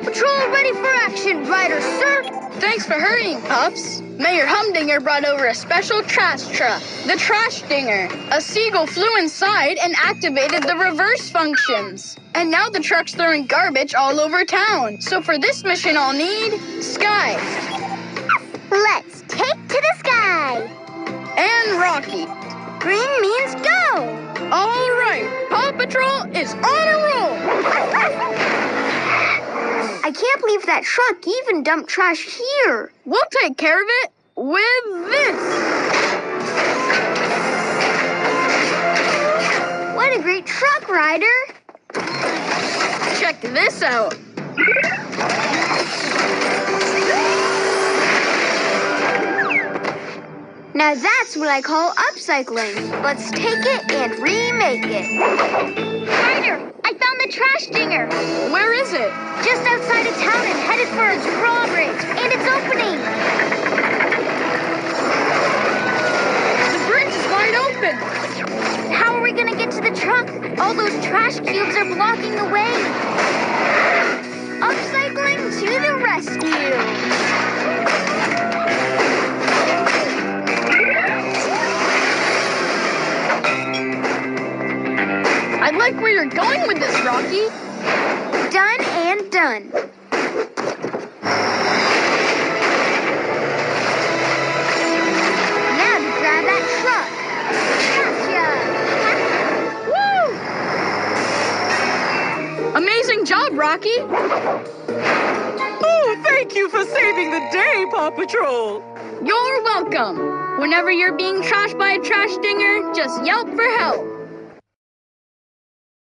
Patrol ready for action, Ryder, sir. Thanks for hurrying, Pups. Mayor Humdinger brought over a special trash truck, the Trash Dinger. A seagull flew inside and activated the reverse functions. And now the truck's throwing garbage all over town. So for this mission, I'll need Sky. Let's take to the sky. And Rocky. Green means go. All right, Paw Patrol is on a roll. I can't believe that truck even dumped trash here. We'll take care of it with this. What a great truck, Ryder. Check this out. Now that's what I call upcycling. Let's take it and remake it. Ryder, I found the Trash Dinger. Where is it? Just outside of town and headed for its drawbridge. And it's opening. The bridge is wide open. How are we going to get to the truck? All those trash cubes are blocking the way. Upcycling to the rescue. I like where you're going with this, Rocky. Done and done. Now to grab that truck. Gotcha! Woo! Amazing job, Rocky. Oh, thank you for saving the day, Paw Patrol. You're welcome. Whenever you're being trashed by a trash dinger, just yelp for help.